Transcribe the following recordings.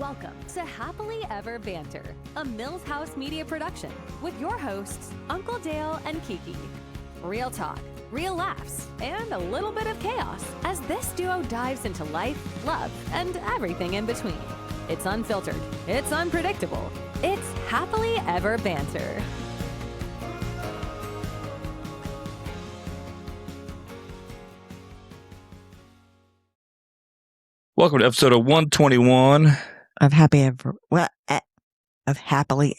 Welcome to Happily Ever Banter, a Mills House media production with your hosts, Uncle Dale and Kiki. Real talk, real laughs, and a little bit of chaos as this duo dives into life, love, and everything in between. It's unfiltered, it's unpredictable, it's Happily Ever Banter. Welcome to episode of 121 of Happily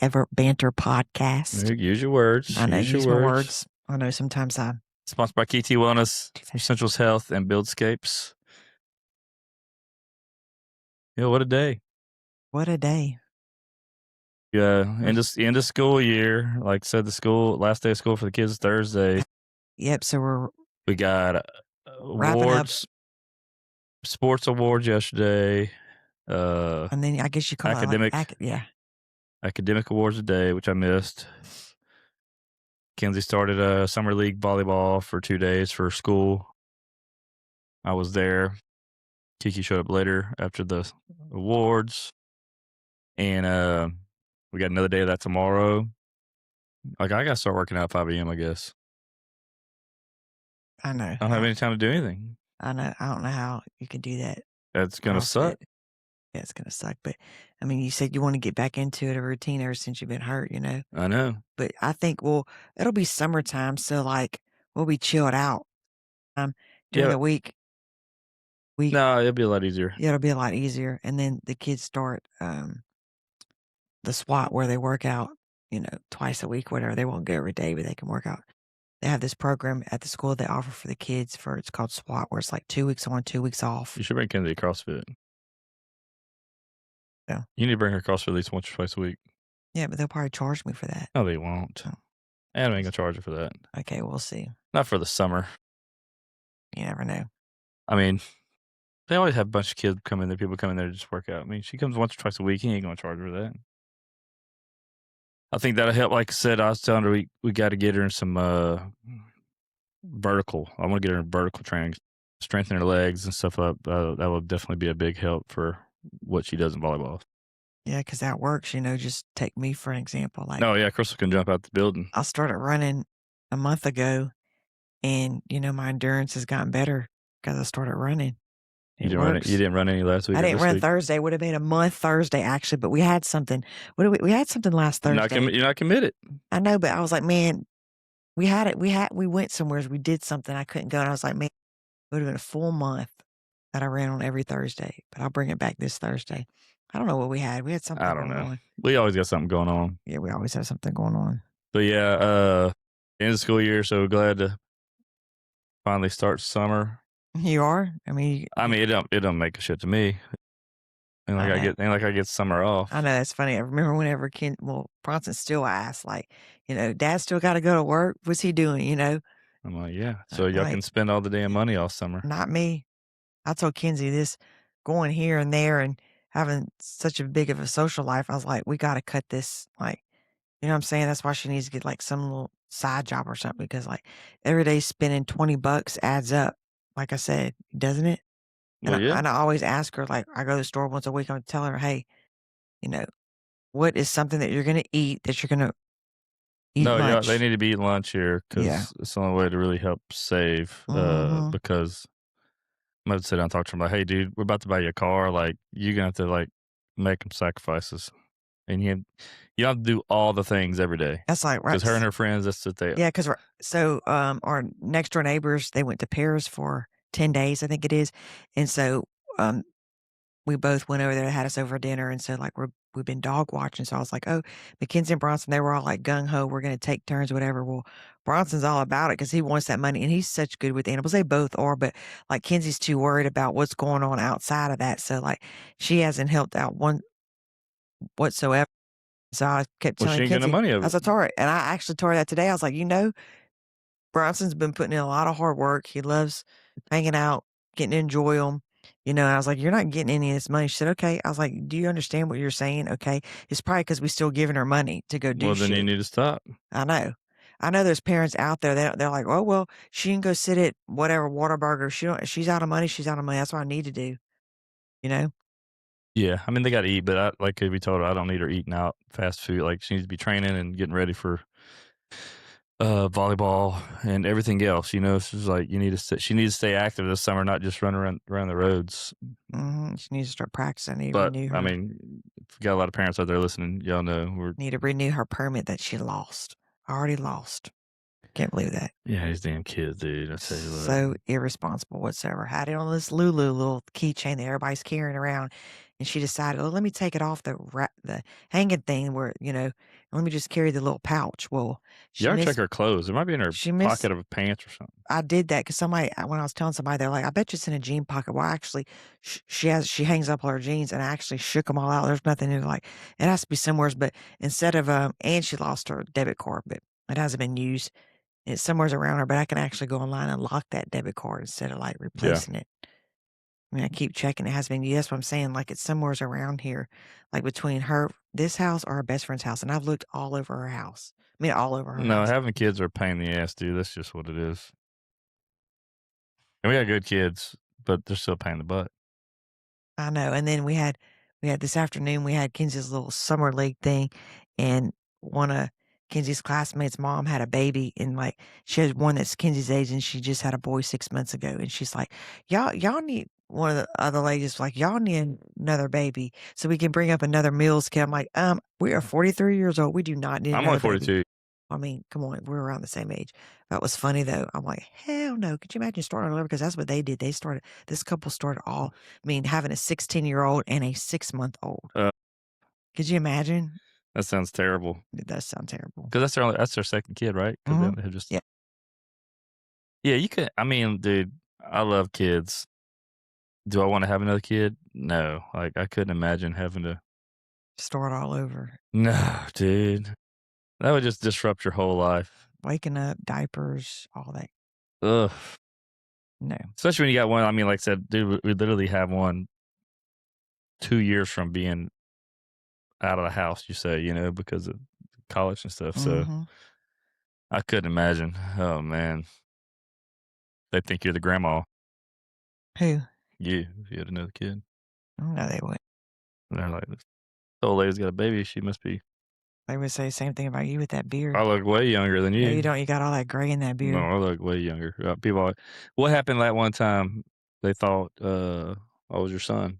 Ever Banter podcast. Use your words. I know, use my words. I know sometimes I... Sponsored by KT Wellness, Essentials Health, and Buildscapes. Yeah, what a day. What a day. Yeah, end of school year. Like I said, last day of school for the kids is Thursday. Yep, so we got awards, sports awards yesterday. And then I guess you call academic, academic awards today, which I missed. Kenzie started a summer league volleyball for 2 days for school. I was there. Kiki showed up later after the awards. And we got another day of that tomorrow. Like, I got to start working out at 5 a.m., I guess. I know. I don't have any time to do anything. I know. I don't know how you can do that. That's going to suck. Yeah, it's going to suck. But, I mean, you said you want to get back into it, a routine ever since you've been hurt, you know? I know. But I think, it'll be summertime, so, like, we'll be chilled out during the week. No, it'll be a lot easier. Yeah, it'll be a lot easier. And then the kids start the SWAT where they work out, twice a week, whatever. They won't go every day, but they can work out. They have this program at the school they offer for the kids it's called SWAT, where it's like 2 weeks on, 2 weeks off. You should bring Kenzie to CrossFit. Yeah. You need to bring her CrossFit at least once or twice a week. Yeah, but they'll probably charge me for that. No, they won't. Oh. Adam ain't going to charge her for that. Okay, we'll see. Not for the summer. You never know. I mean, they always have a bunch of kids come in there, people come in there to just work out. I mean, she comes once or twice a week. He ain't going to charge her that. I think that'll help. Like I said, I was telling her we got to get her in some vertical. I want to get her in vertical training, strengthen her legs and stuff up. That will definitely be a big help for what she does in volleyball. Yeah, because that works, just take me for an example. Like, oh, yeah, Crystal can jump out the building. I started running a month ago, and, my endurance has gotten better because I started running. You didn't run any last week? I didn't run Thursday. It would have been a month Thursday, actually, but we had something. We had something last Thursday. You're not committed. I know, but I was like, man, we had it. We went somewhere. We did something. I couldn't go. And I was like, man, it would have been a full month that I ran on every Thursday, but I'll bring it back this Thursday. I don't know what we had. We had something I don't know. on. We always got something going on. Yeah, we always have something going on. But yeah, end of school year, so glad to finally start summer. You are? I mean, it don't make a shit to me. And I get summer off. I know, that's funny. I remember whenever Bronson still asked, like, Dad still got to go to work. What's he doing? I'm like, yeah. So y'all can spend all the damn money all summer. Not me. I told Kenzie this, going here and there and having such a big of a social life. I was like, we got to cut this. Like, you know what I'm saying? That's why she needs to get like some little side job or something, because like every day spending $20 adds up. Like I said, doesn't it? And, and I always ask her, like, I go to the store once a week. I'm telling her, hey, what is something that you're going to eat that you're going to eat lunch? They need to be eating lunch here because it's the only way to really help save. Because I'm going to sit down and talk to her. I'm like, hey, dude, we're about to buy you a car. Like, you're going to have to, like, make some sacrifices. And you have to do all the things every day. That's like, right. Because her and her friends, that's what they... Yeah, because our next door neighbors, they went to Paris for 10 days, I think it is. And so we both went over there, had us over dinner. And so like we've been dog watching. So I was like, oh, Mackenzie and Bronson, they were all like gung-ho. We're going to take turns, whatever. Well, Bronson's all about it because he wants that money. And he's such good with animals. They both are. But like Kenzie's too worried about what's going on outside of that. So like she hasn't helped out one whatsoever. So I kept telling she ain't Kenzie, getting the money of it. I told her, and I actually told her that today. I was like, Bronson's been putting in a lot of hard work. He loves hanging out, getting to enjoy them. And I was like, you're not getting any of this money. She said, okay. I was like, do you understand what you're saying? Okay. It's probably because we still giving her money to go do shit. Well, then you need to stop. I know there's parents out there that they're like, oh, well, she can go sit at whatever Whataburger. She's out of money. She's out of money. That's what I need to do. Yeah, I mean, they gotta eat, but like we told her, I don't need her eating out fast food. Like, she needs to be training and getting ready for volleyball and everything else. She's like, she needs to stay active this summer, not just run around the roads. She needs to start practicing. Need to But renew I her. mean, if you got a lot of parents out there listening, y'all know Need to renew her permit that she lost. Already lost. Can't believe that. yeah, these damn kids, dude. I tell you what. So irresponsible whatsoever. Had it on this Lulu little keychain that everybody's carrying around, and she decided, oh, let me take it off the hanging thing where let me just carry the little pouch. Well, You ever check her clothes? It might be in her pocket of her pants or something. I did that because when I was telling somebody, they're like, I bet you it's in a jean pocket. Well, actually, she hangs up all her jeans, and I actually shook them all out. There's nothing in it. Like, it has to be somewhere. But instead of and she lost her debit card, but it hasn't been used. It's somewhere's around her, but I can actually go online and lock that debit card instead of like replacing it. I mean, I keep checking. It has been used. That's what I'm saying. Like, it's somewhere's around here, like between this house or her best friend's house. And I've looked all over her house. I mean, all over her No, house. having kids are a pain in the ass, dude. That's just what it is. And we got good kids, but they're still a pain in the butt. I know. And then we had this afternoon, we had Kenzie's little summer league thing, and one of Kenzie's classmates' mom had a baby, and like she has one that's Kenzie's age, and she just had a boy 6 months ago, and she's like, y'all need one of the other ladies like y'all need another baby so we can bring up another meals kit. I'm like, we are 43 years old. We do not need. I'm only 42. Baby. I mean, come on, we're around the same age. That was funny though. I'm like, hell no. Could you imagine starting all over? Because that's what they did. This couple started having a 16-year-old and a 6-month-old. Could you imagine? That sounds terrible. It does sound terrible. Because that's their second kid, right? Mm-hmm. Yeah, you could. I mean, dude, I love kids. Do I want to have another kid? No. Like, I couldn't imagine having to start all over. No, dude. That would just disrupt your whole life. Waking up, diapers, all that. Ugh. No. Especially when you got one. I mean, like I said, dude, we literally have one 2 years from being out of the house, you say, because of college and stuff. So I couldn't imagine. Oh, man. They think you're the grandma. Who? You, if you had another kid. No, they wouldn't. And they're like, this old lady's got a baby. She must be. They would say the same thing about you with that beard. I look way younger than you. No, you don't. You got all that gray in that beard. No, I look way younger. People are like, what happened that one time? They thought I was your son.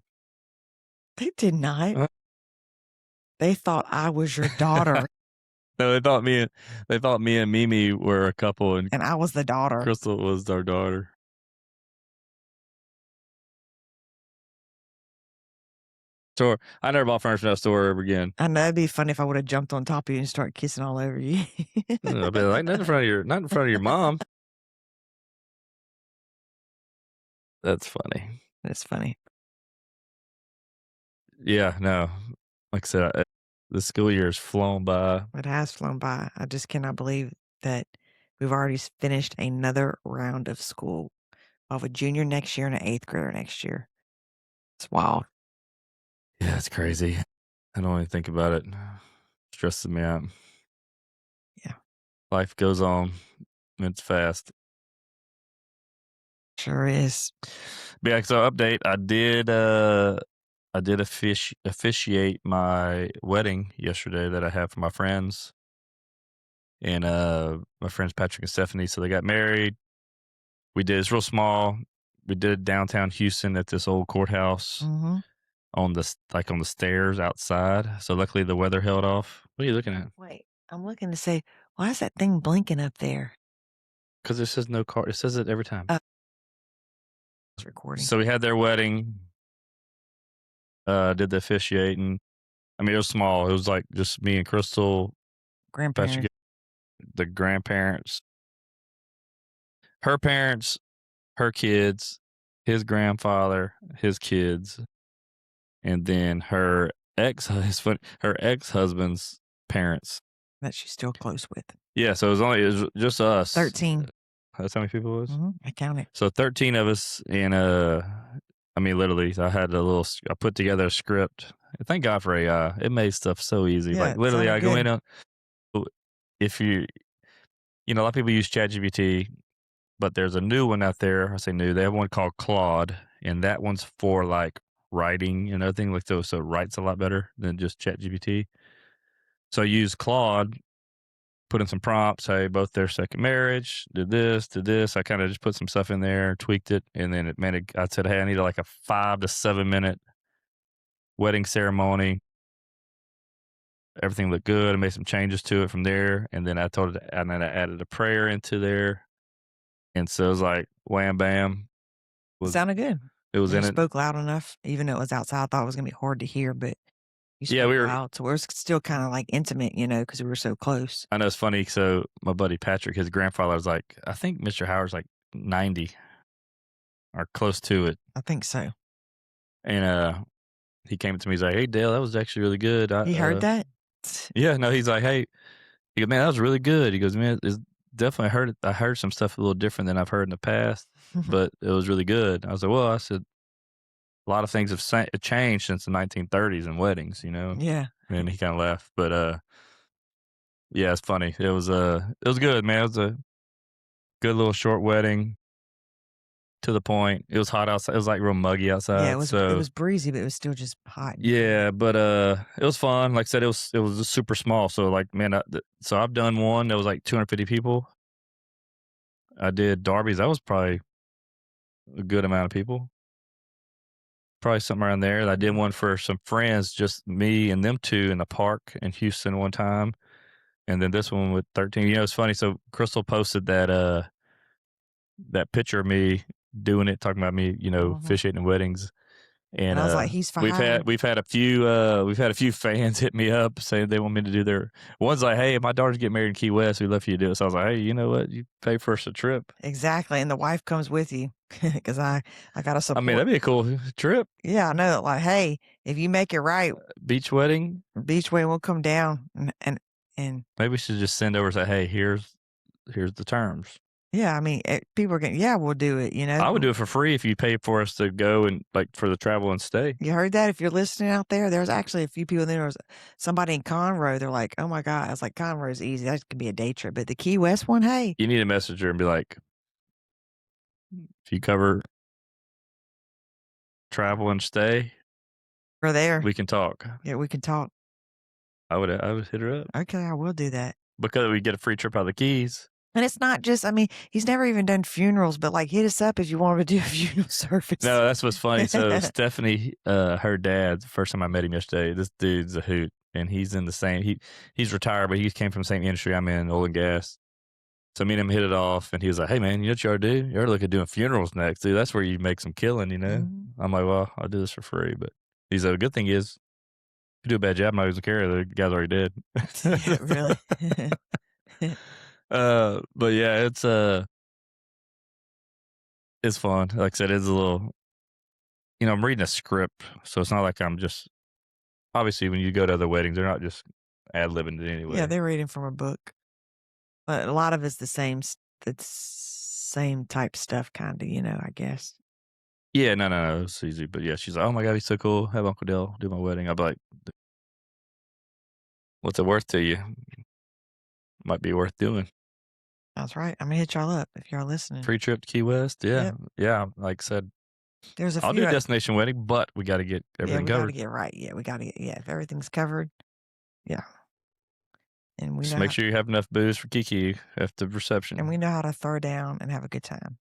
They did not. They thought I was your daughter. No, they thought me and Mimi were a couple, and I was the daughter. Crystal was our daughter. So I never bought furniture in that store ever again. I know it'd be funny if I would have jumped on top of you and started kissing all over you. I'd be like, not in front of your mom. That's funny. That's funny. Yeah, no. Like I said, the school year has flown by. It has flown by. I just cannot believe that we've already finished another round of school. I'll have a junior next year and an 8th grader next year. It's wild. Yeah, it's crazy. I don't even think about it. It stresses me out. Yeah. Life goes on. It's fast. Sure is. But yeah, so update. I did officiate my wedding yesterday that I had for my friends. And my friends Patrick and Stephanie, so they got married. It's real small. We did it downtown Houston at this old courthouse on the stairs outside. So luckily the weather held off. What are you looking at? Wait, I'm looking to say, why is that thing blinking up there? Because it says no car. It says it every time. It's recording. So we had their wedding. Did the officiating. I mean, it was small. It was like just me and Crystal, grandparents, the grandparents, her parents, her kids, his grandfather, his kids, and then her ex-husband's parents that she's still close with. Yeah, so it was just us. 13. That's how many people it was? I counted. So 13 of us, and I mean, literally, I put together a script. Thank God for AI. It made stuff so easy. Yeah, like literally, I go in on. If a lot of people use ChatGPT, but there's a new one out there. I say new. They have one called Claude, and that one's for like writing and everything, like so it writes a lot better than just ChatGPT. So I used Claude, put in some prompts, hey, both their second marriage, did this. I kind of just put some stuff in there, tweaked it, and then I said, hey, I need like a 5 to 7 minute wedding ceremony. Everything looked good. I made some changes to it from there, and then I added a prayer into there, and so it was like wham bam. It sounded good. It was You in it. spoke loud enough, even though it was outside. I thought it was gonna be hard to hear, but you spoke Yeah, we were. loud, so it was still kind of like intimate, because we were so close. I know it's funny. So my buddy Patrick, his grandfather was like, I think Mr. Howard's like 90 or close to it, I think so. and he came to me. He's like, "Hey, Dale, that was actually really good." You heard that? Yeah, no, he's like, "Hey," he goes, "Man, that was really good." He goes, "Man, it's definitely I heard some stuff a little different than I've heard in the past, but it was really good." I was like, "Well," I said, "a lot of things have changed since the 1930s in weddings, you know." Yeah. And he kind of laughed, but yeah, it's funny. It was good, man. It was a good little short wedding. To the point. It was hot outside. It was like real muggy outside. Yeah, it was so breezy, but it was still just hot. yeah, but it was fun. Like I said, it was super small. So like, man, so I've done one that was like 250 people. I did Darby's. That was probably a good amount of people. Probably something around there. I did one for some friends, just me and them two in the park in Houston one time, and then this one with 13. You know, it's funny. So Crystal posted that picture of me doing it, talking about me, officiating weddings. And I was like, he's fired. We've had a few fans hit me up saying they want me to do their one's like, hey, if my daughters get married in Key West, we'd love for you to do it. So I was like, hey, you know what? You pay for us a trip. Exactly. And the wife comes with you because I got to support. I mean, that'd be a cool trip. Yeah, I know. Like, hey, if you make it right, beach wedding, we'll come down and maybe we should just send over and say, hey, here's the terms. Yeah, I mean, people are getting, we'll do it, I would do it for free if you paid for us to go and like for the travel and stay. You heard that? If you're listening out there, there's actually a few people there. Was somebody in Conroe. They're like, oh my God. I was like, Conroe's easy. That could be a day trip. But the Key West one, hey. You need a messenger and be like, if you cover travel and stay, we're there. We can talk. Yeah, we can talk. I would hit her up. Okay, I will do that. Because we get a free trip out of the Keys. And it's not just, I mean, he's never even done funerals, but like hit us up if you want to do a funeral service. No, that's what's funny. So Stephanie, her dad, the first time I met him yesterday, this dude's a hoot. And he's in the same, he's retired, but he came from the same industry I'm in, oil and gas. So me and him hit it off, and he was like, hey, man, you know what you ought to do? You ought to look at doing funerals next, dude. That's where you make some killing, you know? Mm-hmm. I'm like, well, I'll do this for free. But he's like, the good thing is, if you do a bad job, I'm not going to care. The guy's already dead. Yeah, really? But yeah, it's fun. Like I said, it's a little, I'm reading a script, so it's not like I'm just, obviously when you go to other weddings, they're not just ad-libbing it anyway. Yeah, they're reading from a book. But a lot of it's the same type stuff, kind of, I guess. Yeah, no, it's easy. But yeah, she's like, oh my God, he's so cool. Have Uncle Dale do my wedding. I'll be like, what's it worth to you? Might be worth doing. That's right. I'm going to hit y'all up if y'all listening. Free trip to Key West. Yeah. Yep. Yeah. Like I said, I'll do a destination wedding, but we got to get everything covered. We got to get right. Yeah, we got to get, if everything's covered. Yeah. And we just make sure you have enough booze for Kiki at the reception. And we know how to throw down and have a good time.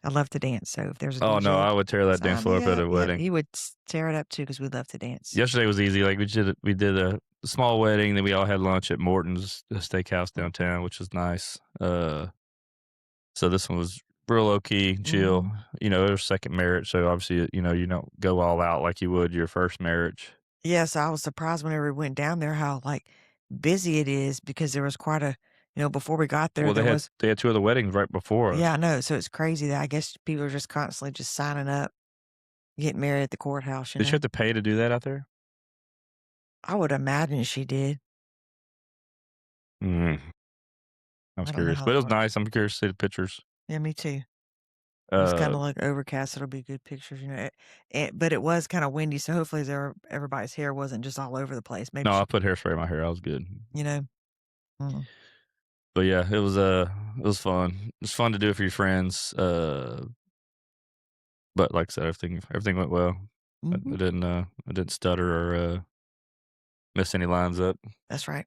I love to dance, so if there's a DJ, no, I would tear that dance floor up at a wedding. He would tear it up too because we love to dance. Yesterday was easy. Like we did a small wedding, then we all had lunch at Morton's steakhouse downtown, which was nice. So this one was real low key, chill. Mm-hmm. It was second marriage, so obviously you don't go all out like you would your first marriage. Yes, I was surprised whenever we went down there how like busy it is because there was quite a, before we got there. Well, they had two other weddings right before us. Yeah, I know. So it's crazy that I guess people are just constantly just signing up, getting married at the courthouse. Did you have to pay to do that out there? I would imagine she did. I was curious, but it was nice. I'm curious to see the pictures. Yeah, me too. It was kind of like overcast. It'll be good pictures, but it was kind of windy, so hopefully everybody's hair wasn't just all over the place. Maybe I put hairspray in my hair. I was good. Mm-hmm. But yeah, it was fun. It was fun to do it for your friends. But like I said, everything went well. I didn't stutter or miss any lines up. That's right.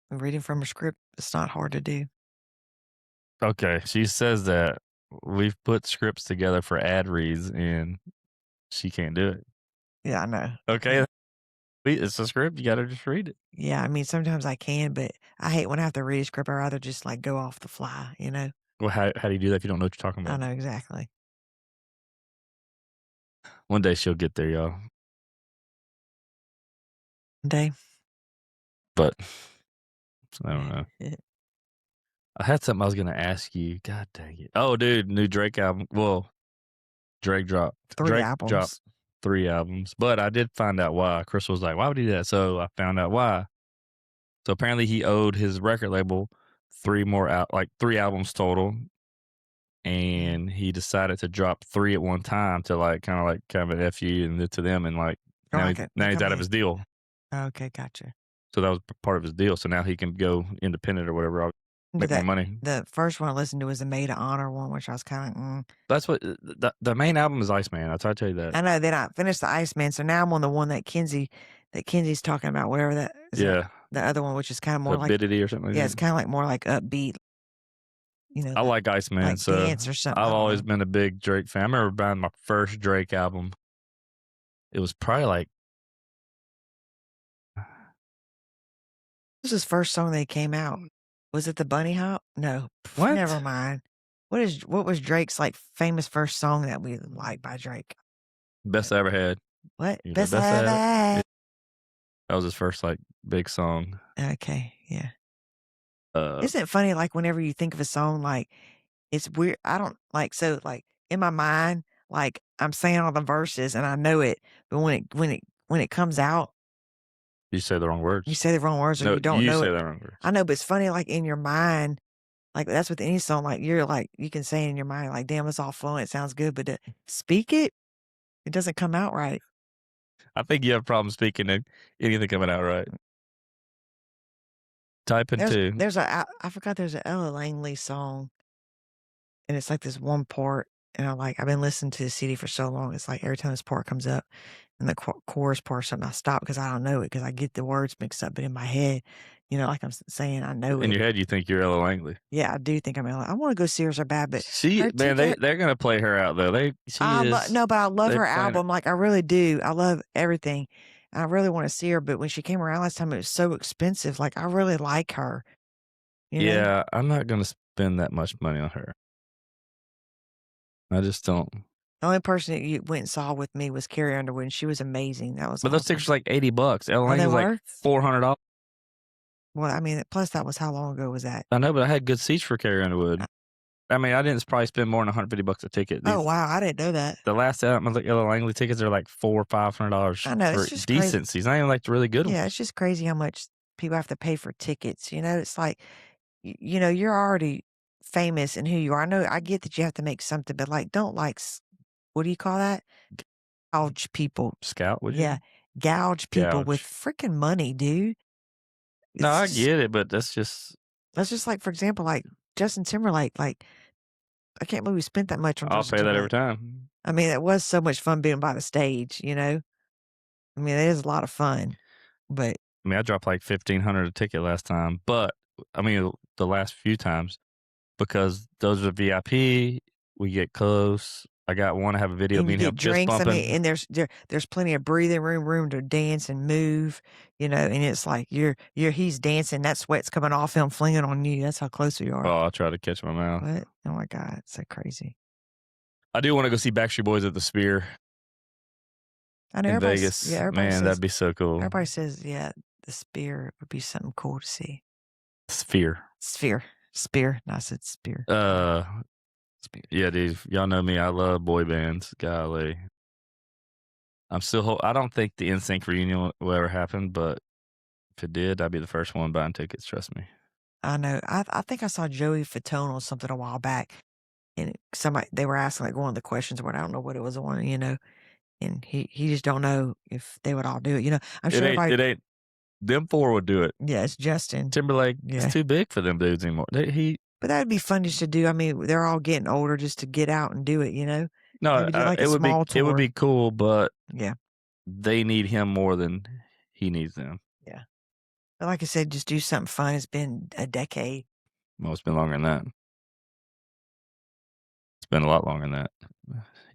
Reading from a script, it's not hard to do. Okay, she says that we've put scripts together for ad reads, and she can't do it. Yeah, I know. Okay, it's a script. You got to just read it. Yeah, I mean, sometimes I can, but I hate when I have to read a script. I'd rather just like go off the fly, you know? Well, how do you do that if you don't know what you're talking I about? know exactly. One day she'll get there, y'all. Day. But I don't know. I had something I was gonna ask you. God dang it! Oh, dude, new Drake album. Well, Drake dropped 3 albums. 3 albums, but I did find out why. Chris was like, "Why would he do that?" So I found out why. So apparently he owed his record label 3 albums total, and he decided to drop 3 at one time to kind of an FU and to them, and now he's out of his deal. Okay, gotcha. So that was part of his deal. So now he can go independent or whatever. I'll make more money. The first one I listened to was the Maid of Honor one, which I was kind of That's what the main album is, Iceman. I try to tell you that. I know. Then I finished the Iceman, so now I'm on the one that Kenzie's talking about, whatever that is. Yeah. The other one, which is kind of more Abidity or something like that. Yeah, it's kind of like more like upbeat. You know, I like Iceman, like so dance or something. I've always been a big Drake fan. I remember buying my first Drake album. It was probably like This was his first song that came out. Was it the Bunny Hop? No. What? Never mind. What was Drake's like famous first song that we liked by Drake? Best I Ever Had. What? You know, Best I Ever Had. That was his first big song. Okay, yeah. Isn't it funny, like whenever you think of a song, like it's weird. I don't like in my mind, like I'm saying all the verses and I know it, but when it comes out, you say the wrong words. You say the wrong words, or you don't know it. You say the wrong words. I know, but it's funny, like in your mind, like that's with any song, like you can say in your mind, like, damn, it's all flowing, it sounds good, but to speak it doesn't come out right. I think you have problems speaking anything coming out right. Type in 2. I forgot there's an Ella Langley song, and it's like this one part, and I've been listening to the CD for so long, it's like every time this part comes up, and the chorus part or something, I stop because I don't know it, because I get the words mixed up, but in my head, like I'm saying, I know it. In your head, you think you're Ella Langley. Yeah, I do think I'm Ella. I want to go see her so bad, but they're gonna play her out though. No, but I love her album. Like I really do. I love everything. I really want to see her, but when she came around last time, it was so expensive. Like I really like her. Yeah, I'm not gonna spend that much money on her. I just don't. The only person that you went and saw with me was Carrie Underwood, and she was amazing. That was. But those tickets were like $80. Ella Langley was like $400. Well, I mean, plus that was how long ago was that? I know, but I had good seats for Carrie Underwood. I mean, I didn't probably spend more than $150 a ticket. Oh wow, I didn't know that. The last album, like Ella Langley tickets, are like $400 or $500. I know, for it's just decent seats. Not even like the really good ones. Yeah, it's just crazy how much people have to pay for tickets. It's like, you're already famous in who you are. I know, I get that you have to make something, but don't what do you call that? Gouge people. Scout, would you? Yeah, gouge people with freaking money, dude. No, I get it, but that's just like, for example, like Justin Timberlake. Like, I can't believe we spent that much on Justin I'll pay Timberlake. that every time. I mean, it was so much fun being by the stage. I mean, it is a lot of fun, but I mean, I dropped like $1,500 a ticket last time, but I mean, the last few times, because those are VIP, we get close. I got one. I have a video and me and him just bumping. I mean, and there's plenty of breathing room to dance and move. And it's like he's dancing, that sweat's coming off him, flinging on you. That's how close we are. Oh, I'll try to catch my mouth. What? Oh my God, it's so crazy. I do want to go see Backstreet Boys at the Sphere. I know, in Vegas. Yeah, man, that'd be so cool. Everybody says, yeah, the Sphere would be something cool to see. Sphere. No, I said Spear. Spear. Yeah, dude. Y'all know me. I love boy bands. Golly. I'm still. I don't think the NSYNC reunion will ever happen, but if it did, I'd be the first one buying tickets. Trust me. I know. I think I saw Joey Fatone on something a while back, and they were asking like one of the questions, but I don't know what it was on. And he just don't know if they would all do it. I'm sure it ain't. Them 4 would do it. Yeah, it's Justin Timberlake. Yeah. It's too big for them dudes anymore. But that would be fun just to do. I mean, they're all getting older, just to get out and do it. No, like it would be cool, but yeah, they need him more than he needs them. Yeah. But like I said, just do something fun. It's been a decade. Well, it's been longer than that. It's been a lot longer than that.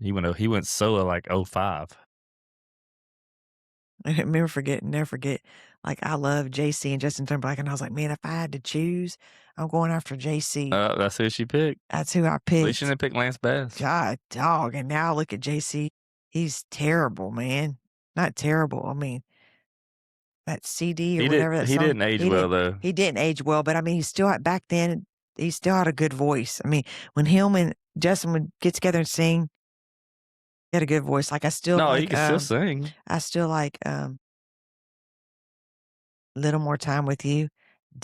He went solo like 05. I never forget. Like I love JC and Justin Timberlake, and I was like, man, if I had to choose, I'm going after JC. That's who she picked. That's who I At least picked. she didn't pick Lance Bass. God, dog. And now look at JC. He's terrible, man. Not terrible. I mean, that CD or whatever that He song. didn't age well though. He didn't age well, but I mean, he's still back then. He still had a good voice. I mean, when him and Justin would get together and sing, he had a good voice. Like I still No, like, he can still sing. I still like Little More Time with You.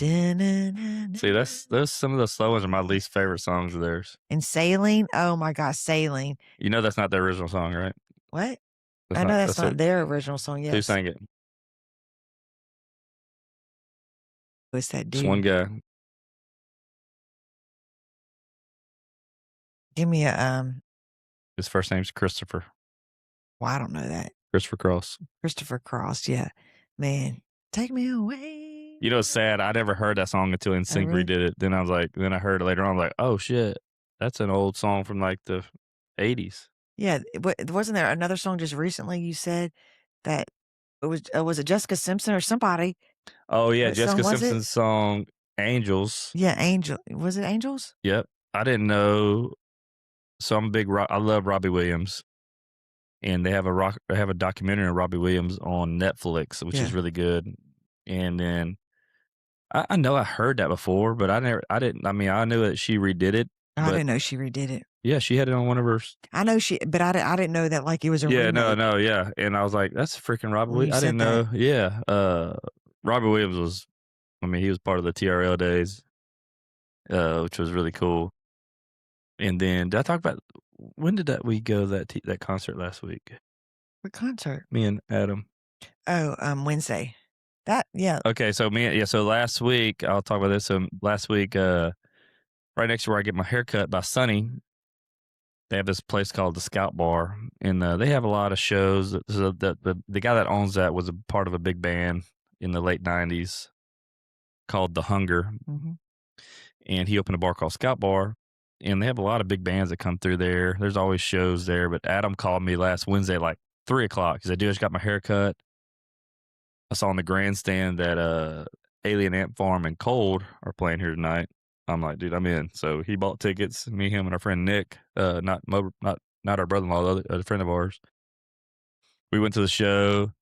See, those some of the slow ones are my least favorite songs of theirs. And Sailing. Oh my gosh, Sailing. You know that's not their original song, right? What? That's I know that's a- not their original song. Yes. Who sang it? What's that Just one dude? guy. Give me a His first name's Christopher. well, I don't know that. Christopher Cross. Christopher Cross. Yeah, man, take me away. You know, it's sad. I never heard that song until NSYNC really? redid it. Then I heard it later on. I'm like, oh shit, that's an old song from like the 80s. Yeah, wasn't there another song just recently? You said that it was it Jessica Simpson or somebody? Oh yeah, What Jessica song was it? Simpson's song "Angels." Yeah, Angel. Was it Angels? Yep, I didn't know. So I'm a big. I love Robbie Williams, and they have a documentary on Robbie Williams on Netflix, which is Yeah. really good. And then I know I heard that before, but I didn't. I mean, I knew that she redid it. I But didn't know she redid it. yeah, she had it on one of her. I know she, but I didn't know that like it was a Yeah, remake. no, yeah. And I was like, that's freaking Robbie When you Williams. I said didn't know. Yeah. Robbie Williams was, I mean, he was part of the TRL days, which was really cool. And then did I talk about when did we go to that concert last week? What concert? Me and Adam. Oh, Wednesday. That yeah. Okay, so so last week I'll talk about this. So last week, right next to where I get my hair cut by Sunny, they have this place called the Scout Bar, and they have a lot of shows. So the guy that owns that was a part of a big band in the late '90s called The Hunger, Mhm. and he opened a bar called Scout Bar, and they have a lot of big bands that come through there. There's always shows there. But Adam called me last Wednesday, like 3:00. He said, "Dude, I just got my hair cut. I saw on the grandstand that Alien Ant Farm and Cold are playing here tonight." I'm like, dude, I'm in. So he bought tickets. Me, him, and our friend Nick, not our brother-in-law, a friend of ours. We went to the show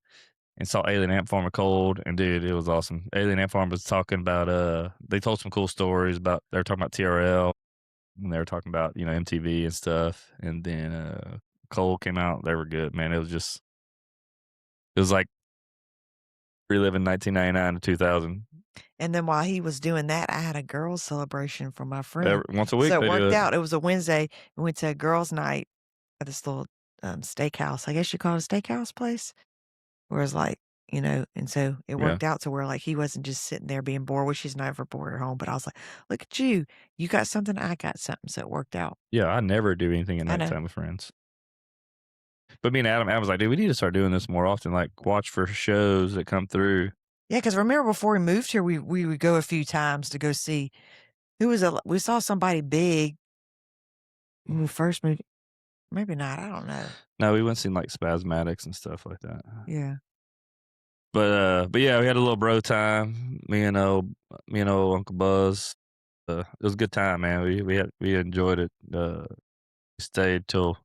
and saw Alien Ant Farm and Cold, and dude, it was awesome. Alien Ant Farm was talking about they told some cool stories about. They were talking about TRL, and they were talking about MTV and stuff. And then Cold came out. They were good, man. It was like reliving 1999 to 2000. And then while he was doing that, I had a girls' celebration for my friend. Once a week, So they it do worked it. out. It was a Wednesday. We went to a girls' night at this little steakhouse. I guess you call it a steakhouse place. Where it's like, and so it worked out to where like he wasn't just sitting there being bored, which he's never bored at home. But I was like, look at you. You got something, I got something. So it worked out. Yeah, I never do anything at I know. nighttime with friends. But me and Adam was like, dude, we need to start doing this more often. Like, watch for shows that come through. Yeah, because remember before we moved here, we would go a few times to go see we saw somebody big when we first moved. Maybe not. I don't know. No, we went seeing like Spasmatics and stuff like that. Yeah. But yeah, we had a little bro time. Me and old Uncle Buzz. It was a good time, man. We enjoyed it. We stayed till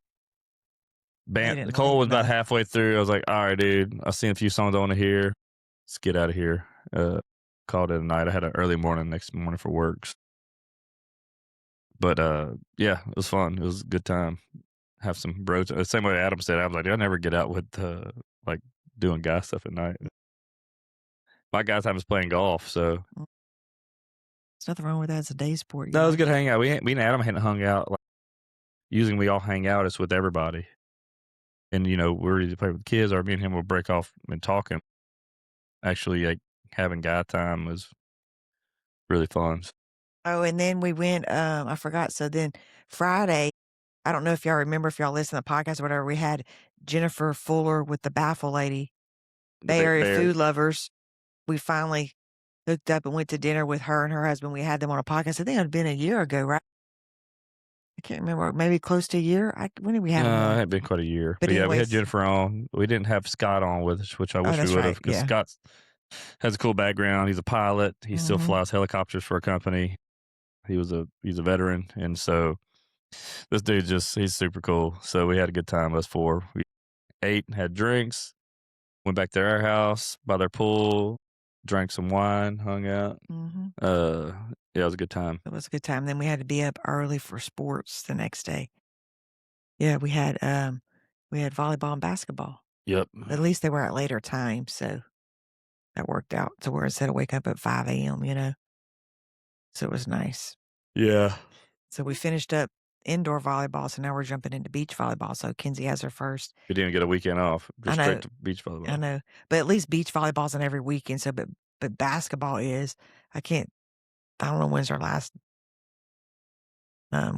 Cole was about halfway through. I was like, all right, dude, I've seen a few songs I want to hear. Let's get out of here. Called it a night. I had an early morning next morning for work. But yeah, it was fun. It was a good time. Have some bros. The same way Adam said, I was like, I never get out with like doing guy stuff at night. My guy time is playing golf, so there's nothing wrong with that. It's a day sport. No, it was a good hangout. Me and Adam hadn't hung out. Like, usually we all hang out. It's with everybody, and we're either playing with the kids or me and him will break off and talking. Actually, like having guy time was really fun. Oh, and then we went. I forgot. So then Friday, I don't know if y'all remember, if y'all listen to the podcast or whatever, we had Jennifer Fuller with the Baffle Lady, Bay Area food lovers. We finally hooked up and went to dinner with her and her husband. We had them on a podcast. I think it had been a year ago, right? I can't remember. Maybe close to a year. When did we have them It on? had been quite a year. But But yeah, we had anyways, Jennifer on. We didn't have Scott on with us, which I wish we that's would have, right. because Yeah. Scott has a cool background. He's a pilot. He still Mhm. flies helicopters for a company. He's a veteran, and so this dude he's super cool. So we had a good time, us four. We ate, had drinks, went back to our house by their pool, drank some wine, hung out. Mhm. Yeah, it was a good time. It was a good time. Then we had to be up early for sports the next day. Yeah, we had volleyball and basketball. Yep. At least they were at later times, so that worked out to where instead of waking up at 5 a.m., so it was nice. Yeah. So we finished up indoor volleyball, so now we're jumping into beach volleyball. So Kenzie has her first. We didn't get a weekend off. Just I know. straight to beach volleyball. I know, but at least beach volleyball's on every weekend. So, but basketball is. I don't know when's our last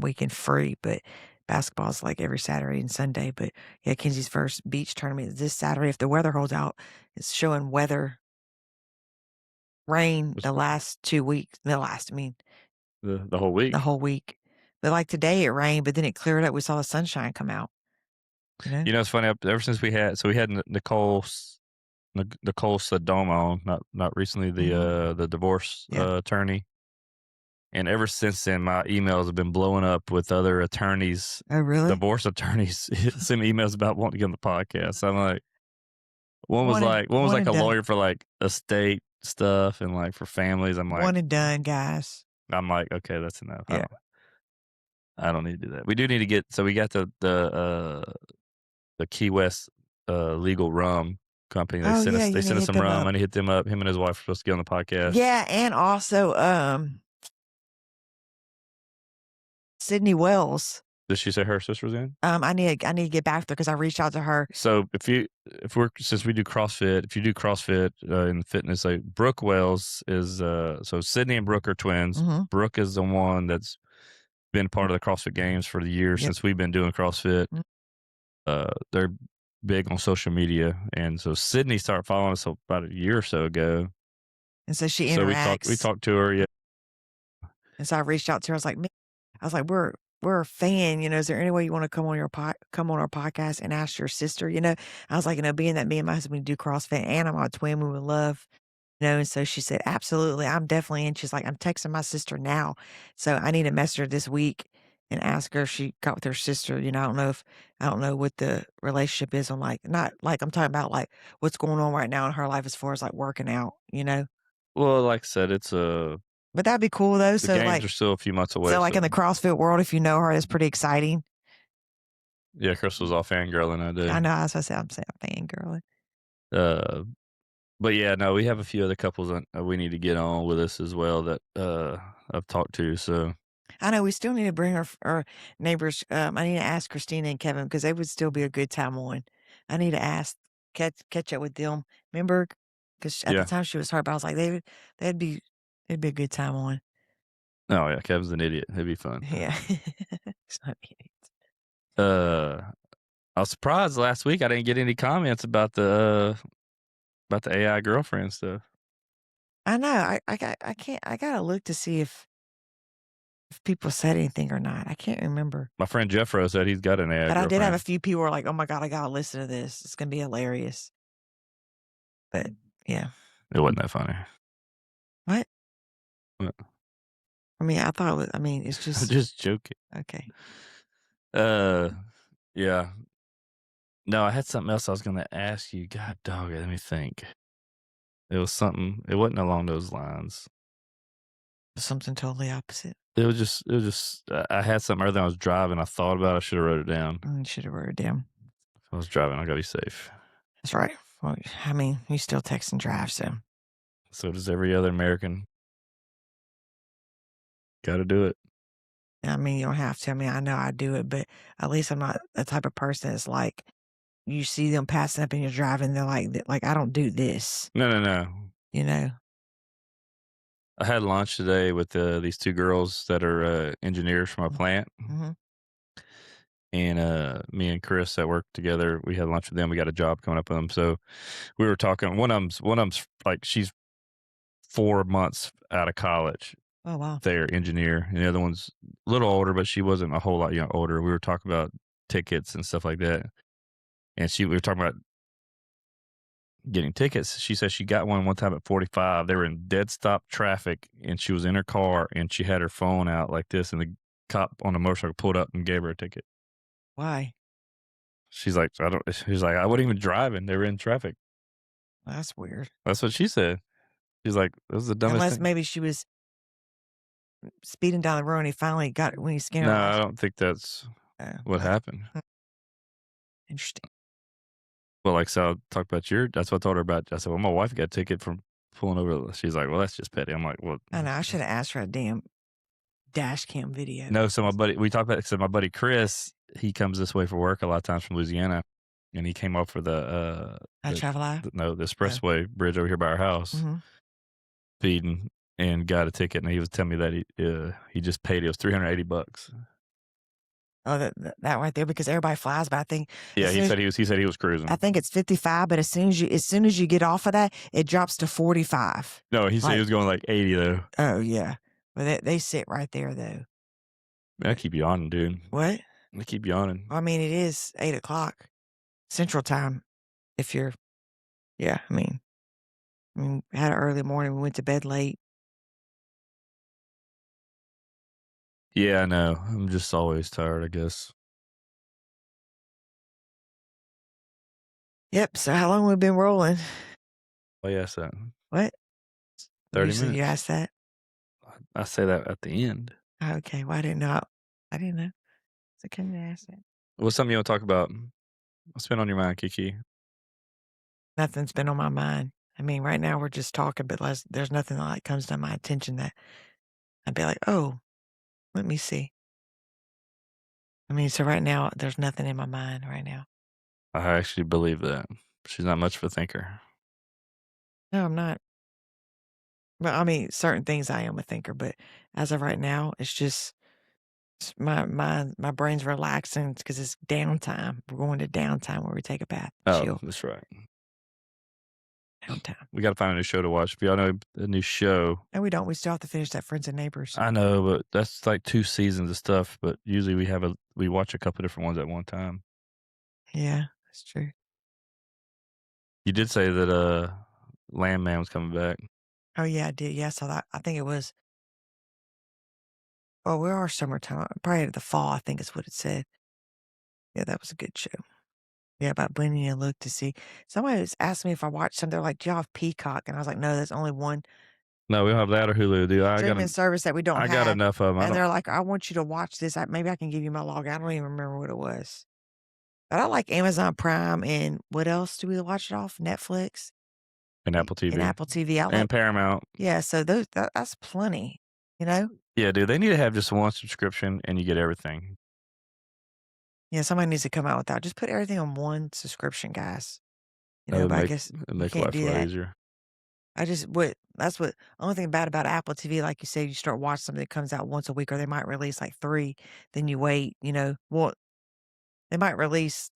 weekend free, but basketball's like every Saturday and Sunday. But yeah, Kenzie's first beach tournament is this Saturday. If the weather holds out, it's showing rain the last 2 weeks. The whole week. The whole week. But like today it rained, but then it cleared up. We saw the sunshine come out. It's funny. Ever since we had Nicole Sodoma on, not recently, the divorce attorney. And ever since then, my emails have been blowing up with other attorneys. Oh, really? Divorce attorneys send me emails about wanting to get on the podcast. I'm like, one was like a lawyer for like estate stuff and like for families. I'm like, one and done, guys. I'm like, okay, that's enough. Yeah. I don't need to do that. We do need to get. So we got the Key West legal rum company. They sent us some rum. I need to hit them up. Him and his wife are supposed to get on the podcast. Yeah, and also Sydney Wells. Did she say her sister was in? I need to get back there because I reached out to her. So since we do CrossFit, if you do CrossFit in fitness, like Brooke Wells is so Sydney and Brooke are twins. Mm-hmm. Brooke is the one that's been part of the CrossFit Games for the years since we've been doing CrossFit. Mm-hmm. They're big on social media, and so Sydney started following us about a year or so ago. And so she interacts. So we talked to her, yeah. And so I reached out to her. I was like, we're a fan, is there any way you want to come on our podcast and ask your sister, I was like, being that me and my husband do CrossFit and I'm a twin, we would love, and so she said, absolutely, I'm definitely in. She's like, I'm texting my sister now. So I need to message her this week and ask her if she got with her sister. I don't know what the relationship is on not like I'm talking about like what's going on right now in her life as far as like working out, Well, like I said, but that'd be cool though. The games are still a few months away. So in the CrossFit world, if you know her, it's pretty exciting. Yeah, Crystal's all fangirling. I do. I know. That's what I said. I'm saying fangirling. But yeah, no, we have a few other couples that we need to get on with us as well that I've talked to. So I know we still need to bring our neighbors. I need to ask Christina and Kevin because they would still be a good time on. I need to catch up with them. Remember, because at the time she was hurt, but I was like, it'd be a good time on. Oh yeah, Kevin's an idiot. It'd be fun. Yeah, he's not an idiot. I was surprised last week I didn't get any comments about the AI girlfriend stuff. I know. I gotta look to see if people said anything or not. I can't remember. My friend Jeffro said he's got an AI girlfriend. But I did have a few people who were like, oh my God, I gotta listen to this. It's gonna be hilarious. But yeah. It wasn't that funny. What? What? I mean, I thought it was, it's just. I'm just joking. Okay. Yeah. No, I had something else I was going to ask you. God dog it, let me think. It was something, it wasn't along those lines. Something totally opposite. It was just, I had something earlier I was driving. I thought about it. I should have wrote it down. You should have wrote it down. If I was driving, I got to be safe. That's right. Well, you still text and drive, so. So does every other American. Got to do it. You don't have to. I know I do it, but at least I'm not the type of person that's like, you see them passing up and you're driving, they're like, I don't do this. No. I had lunch today with these two girls that are engineers from a plant. Mm-hmm. and me and Chris that worked together, we had lunch with them. We got a job coming up with them, so we were talking. One of them's like she's 4 months out of college. Oh, wow. Their engineer, and the other one's a little older, but she wasn't a whole lot older. We were talking about tickets and stuff like that, and we were talking about getting tickets. She said she got one time at 45. They were in dead stop traffic, and she was in her car, and she had her phone out like this, and the cop on the motorcycle pulled up and gave her a ticket. Why? She's like, She's like, I wasn't even driving. They were in traffic. That's weird. That's what she said. She's like, that was the dumbest Unless thing. maybe she was speeding down the road and he finally got it when he scanned her. No, I don't think that's what happened. Interesting. Well, like, so I talked about that's what I told her about. I said, well, my wife got a ticket from pulling over. She's like, well, that's just petty. I'm like, well, I know. I should have asked for a damn dash cam video. no. So we talked about it. So my buddy Chris, he comes this way for work a lot of times from Louisiana, and he came up for the Travel Live? the expressway bridge over here by our house, speeding, and got a ticket. And he was telling me that he just paid. It was $380. Oh, that right there, because everybody flies. But I think he said he was cruising. I think it's 55, but as soon as you get off of that, it drops to 45. No, he said he was going like 80 though. Oh yeah, but they sit right there though. I keep yawning, dude. What? I keep yawning. I mean, it is 8:00 Central Time. If you're, yeah, I mean, we had an early morning. We went to bed late. Yeah, I know. I'm just always tired, I guess. Yep. So how long have we been rolling? Oh, yes, that. What? 30 Usually minutes. you ask that. I say that at the end. Okay. Well, I didn't know. So can you ask that? What's something you want to talk about? What's been on your mind, Kiki? Nothing's been on my mind. I mean, right now we're just talking, but there's nothing that like comes to my attention that I'd be like, oh, let me see. I mean, so right now there's nothing in my mind right now. I actually believe that. She's not much of a thinker. No, I'm not. But I mean, certain things I am a thinker, but as of right now, it's just my brain's relaxing because it's downtime. We're going to downtime where we take a bath, chill. That's right. Downtime. We got to find a new show to watch. If y'all know a new show. No, we don't. We still have to finish that Friends and Neighbors. I know, but that's like 2 seasons of stuff. But usually we watch a couple different ones at one time. Yeah, that's true. You did say that Landman was coming back. Oh yeah, I did. Yeah, I saw that. I think it was. Well, we are summertime. Probably the fall, I think is what it said. Yeah, that was a good show. Yeah, about blending a look to see. Somebody was asking me if I watched some. They're like, "Do you have Peacock?" And I was like, "No, there's only one No, we don't have that or Hulu, dude. streaming service that we don't have." I got enough of them. And they're like, "I want you to watch this. Maybe I can give you my log." I don't even remember what it was. But I like Amazon Prime and what else do we watch it off? Netflix and Apple TV. and Apple TV. And Paramount. Yeah, so that's plenty, you know? Yeah, dude, they need to have just one subscription and you get everything. Yeah, somebody needs to come out with that. Just put everything on one subscription, guys. You know, but I guess it you make can't life do a lot that. easier. Only thing bad about Apple TV, like you said, you start watching something that comes out once a week, or they might release like 3, then you wait, you know. Well, they might release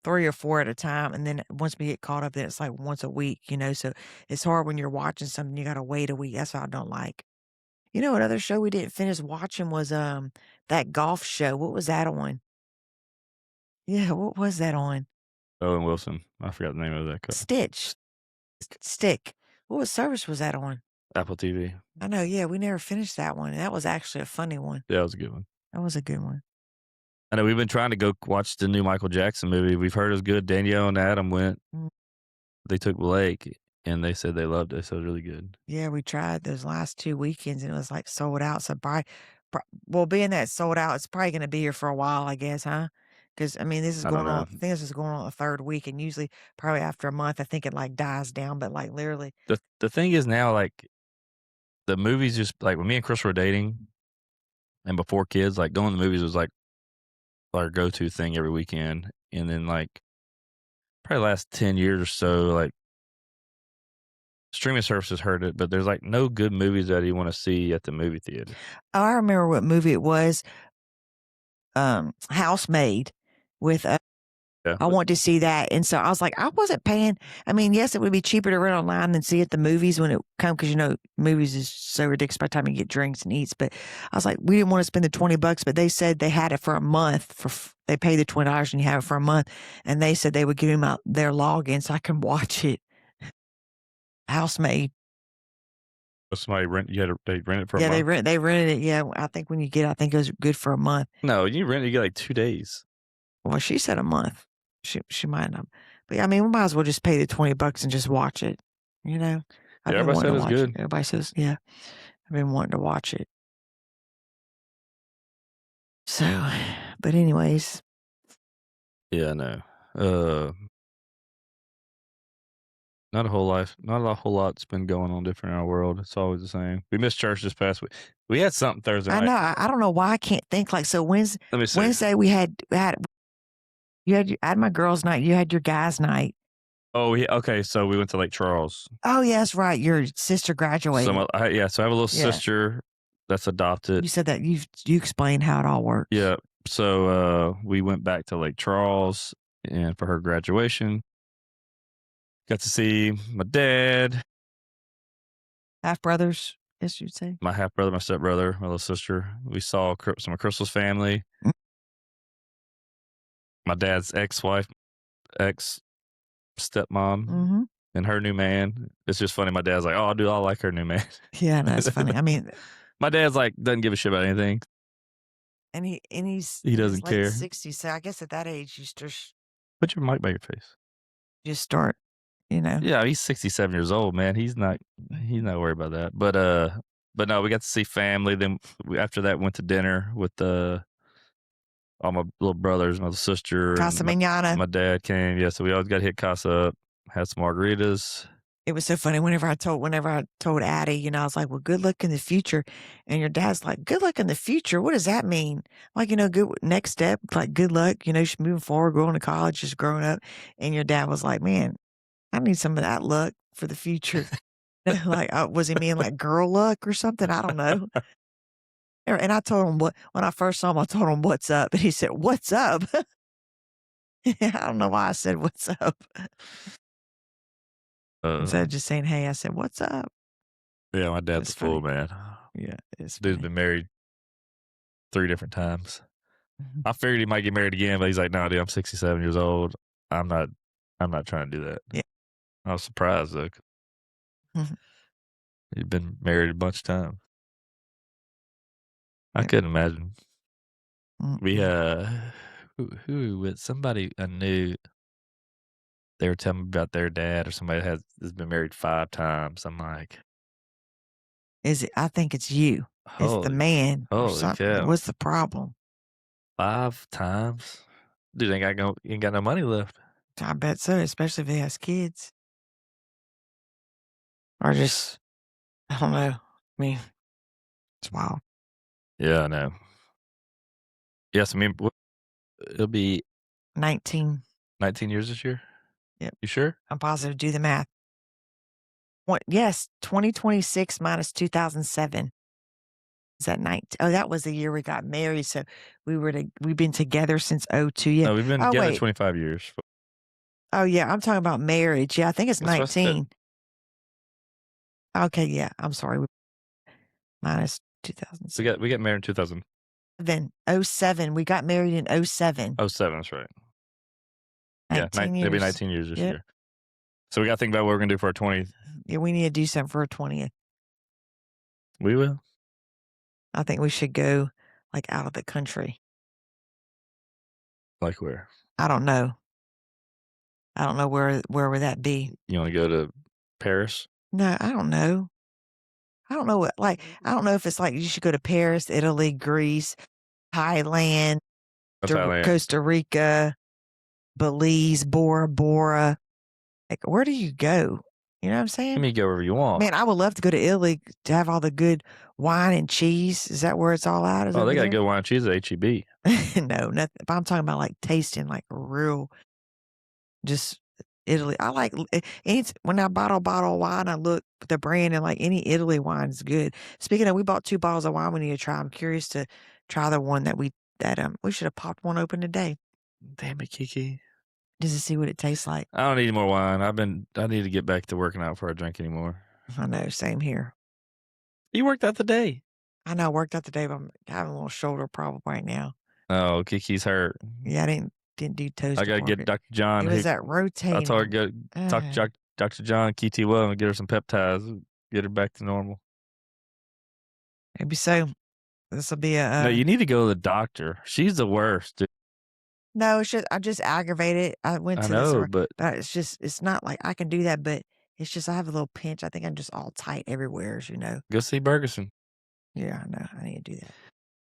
3 or 4 at a time, and then once we get caught up, then it's like once a week, you know. So it's hard when you're watching something, you gotta wait a week. That's what I don't like. You know, another show we didn't finish watching was that golf show. What was that on? Yeah, what was that on? Owen Wilson. I forgot the name of that. Stick. What service was that on? Apple TV. I know, yeah, we never finished that one. That was actually a funny one. Yeah, that was a good one. That was a good one. I know we've been trying to go watch the new Michael Jackson movie. We've heard it was good. Danielle and Adam went. They took Blake, and they said they loved it, so it was really good. Yeah, we tried those last 2 weekends, and it was like sold out. So well, being that it's sold out, it's probably going to be here for a while, I guess, huh? Because I mean, this is going on. I think this is going on the 3rd week, and usually, probably after a month, I think it like dies down. But like literally, the thing is now, like the movies, just like when me and Chris were dating, and before kids, like going to the movies was like our go-to thing every weekend. And then like probably the last 10 years or so, like streaming services heard it, but there's like no good movies that you want to see at the movie theater. oh, I remember what movie it was. Housemaid with Yeah. I want to see that. And so I was like, I wasn't paying. I mean, yes, it would be cheaper to rent online than see at the movies when it comes because, movies is so ridiculous by the time you get drinks and eats. But I was like, we didn't want to spend the $20, but they said they had it for a month. They pay the $20 and you have it for a month. And they said they would give him their login so I can watch it. Housemaid. Somebody they rent it for a Yeah, month? they rented it. Yeah, I think when you get it, I think it was good for a month. No, you rent it, you get like 2 days. Well, she said a month. She might not. But I mean, we might as well just pay the $20 and just watch it. I've been everybody wanting said to it's watch good. it. Everybody says, yeah. I've been wanting to watch it. So, but anyways. Yeah, I know. Not a whole lot's been going on different in our world. It's always the same. We missed church this past week. We had something Thursday night. I know. I don't know why I can't think so Wednesday. Let me see. Wednesday we had I had my girls' night. You had your guys' night. Oh, yeah. Okay. So we went to Lake Charles. Oh, yeah, that's right. Your sister graduated. So I have a little sister that's adopted. You said that you explained how it all works. Yeah. So we went back to Lake Charles and for her graduation. Got to see my dad. Half brothers, yes, you'd say. My half brother, my stepbrother, my little sister. We saw some of Crystal's family. Mm. My dad's ex-wife, stepmom, and her new man. It's just funny. My dad's like, "Oh, dude, I like her new man." Yeah, that's funny. I mean, my dad's like doesn't give a shit about anything, and he doesn't care. 60s, so I guess at that age you just put your mic by your face. Just start, Yeah, he's 67 years old, man. He's not worried about that. But no, we got to see family. Then after that, went to dinner with all my little brothers, my little sister, Casa and Manana. my dad came. Yeah, so we all got to hit Casa up, had some margaritas. It was so funny. Whenever I told Addie, I was like, "Well, good luck in the future," and your dad's like, "Good luck in the future. What does that mean?" Like, good next step, like good luck. She's moving forward, going to college, just growing up. And your dad was like, "Man, I need some of that luck for the future." Like, was he mean like girl luck or something? I don't know. And I told him when I first saw him, I told him, "What's up?" And he said, "What's up?" I don't know why I said, "What's up?" Instead of just saying, "Hey," I said, "What's up?" Yeah, my dad's a fool, man. Yeah, it's dude's been married 3 different times. I figured he might get married again, but he's like, "No, dude, I'm 67 years old. I'm not trying to do that." Yeah. I was surprised though. He'd been married a bunch of times. I couldn't imagine. We who with somebody I knew. They were telling me about their dad or somebody has been married 5 times. I'm like, I think it's you. It's the man or holy something. cow. What's the problem? 5 times? Dude ain't got no money left. I bet so, especially if he has kids. Or just, I don't know. I mean, it's wild. Yeah, I know. Yes, I mean, it'll be 19 years this year? Yep. You sure? I'm positive. Do the math. Yes, 2026 minus 2007. Is that 19? Oh, that was the year we got married. So we've been together since 2002. Yeah. No, we've been together 25 years. Oh, yeah. I'm talking about marriage. Yeah, I think it's 19. Okay, yeah. I'm sorry. Minus 2007. We got married in 2000. Then 07. We got married in 07. 07, that's right. 19 it'll be years. 19 years this year. So we got to think about what we're going to do for our 20th. Yeah, we need to do something for our 20th. We will. I think we should go like out of the country. Like where? I don't know. I don't know where would that be. You want to go to Paris? No, I don't know. I don't know I don't know if it's like you should go to Paris, Italy, Greece, Thailand, Costa Rica, Belize, Bora Bora. Like, where do you go? You know what I'm saying? I mean, go wherever you want. Man, I would love to go to Italy to have all the good wine and cheese. Is that where it's all at? Oh, they got good wine and cheese at HEB. No, nothing. But I'm talking about like tasting like real, just Italy. I like when I bottle of wine, I look at the brand and like any Italy wine is good. Speaking of, we bought 2 bottles of wine we need to try. I'm curious to try the one that we we should have popped one open today Damn it, Kiki. just to see what it tastes like. I don't need any more wine. I need to get back to working out before I drink anymore. I know, same here. You worked out today. I know I worked out today, but I'm having a little shoulder problem right now. Oh, Kiki's hurt. Yeah, I didn't do toes. I gotta get Dr. John. It was that rotating. I told her to talk to Dr. John QT1 and get her some peptides, get her back to normal. Maybe so. This will be a. No, you need to go to the doctor. She's the worst. Dude. No, it's just I just aggravated. I went to this, but it's not like I can do that, but it's just I have a little pinch. I think I'm just all tight everywhere, as you know. Go see Bergeson. Yeah, I know. I need to do that.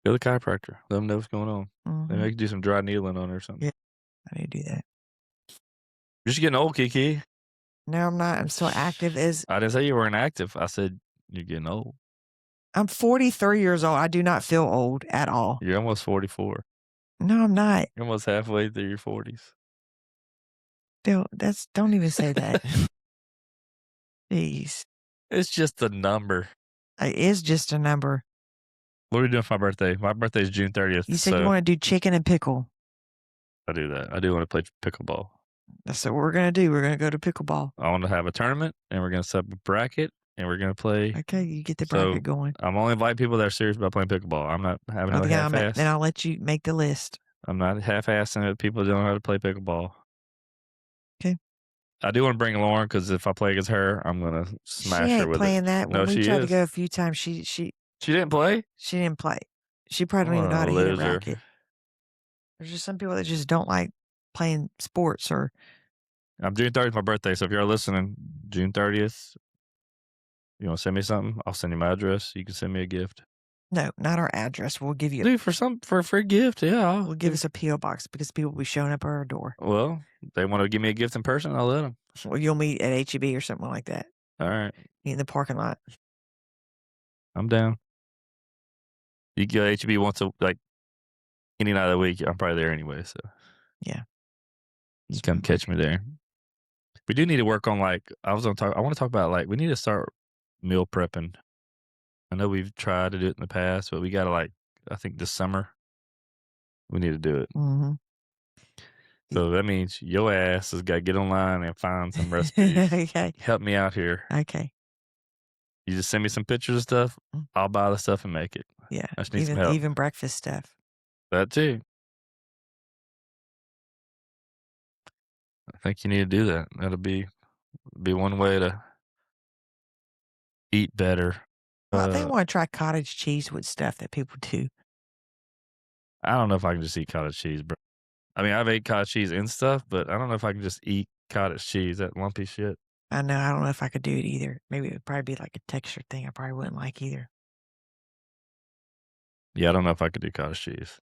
Go to the chiropractor. Let them know what's going on. Mm-hmm. Maybe I could do some dry needling on her or something. Yeah, I need to do that. You're just getting old, Kiki. No, I'm not. I'm still active. I didn't say you weren't active. I said you're getting old. I'm 43 years old. I do not feel old at all. You're almost 44. No, I'm not. You're almost halfway through your 40s. Don't even say that. Jeez. It's just a number. It is just a number. What are we doing for my birthday? My birthday is June 30th. You said you want to do chicken and pickle. I do that. I do want to play pickleball. That's what we're going to do. We're going to go to pickleball. I want to have a tournament, and we're going to set up a bracket, and we're going to play. Okay, you get the bracket going. I'm only inviting people that are serious about playing pickleball. I'm not having no half-ass. Then I'll let you make the list. I'm not half-assing it. People don't know how to play pickleball. Okay. I do want to bring Lauren because if I play against her, I'm going to smash her with it. She ain't playing that. No, when we she tried is. to go a few times, she didn't play? She didn't play. She probably don't even know how to hit a racket. There's just some people that just don't like playing sports or. I'm June 30th, my birthday. So if you're listening, June 30th, you want to send me something? I'll send you my address. You can send me a gift. No, not our address. We'll give you. Dude, for a free gift, yeah. We'll give us a P.O. box because people will be showing up at our door. Well, they want to give me a gift in person, I'll let them. Well, you'll meet at H-E-B or something like that. All right. Meet in the parking lot. I'm down. You go to H-E-B once any night of the week. I'm probably there anyway, so. Yeah. You come catch me there. We do need to work on I want to talk about we need to start meal prepping. I know we've tried to do it in the past, but we got to I think this summer, we need to do it. Mm-hmm. So that means your ass has got to get online and find some recipes. Okay. Help me out here. Okay. You just send me some pictures of stuff. I'll buy the stuff and make it. Yeah. I just need some help. Even breakfast stuff. That too. I think you need to do that. That'll be one way to eat better. Well, I think I want to try cottage cheese with stuff that people do. I don't know if I can just eat cottage cheese, bro. I mean, I've ate cottage cheese and stuff, but I don't know if I can just eat cottage cheese, that lumpy shit. I know. I don't know if I could do it either. Maybe it would probably be like a texture thing I probably wouldn't like either. Yeah, I don't know if I could do cottage cheese.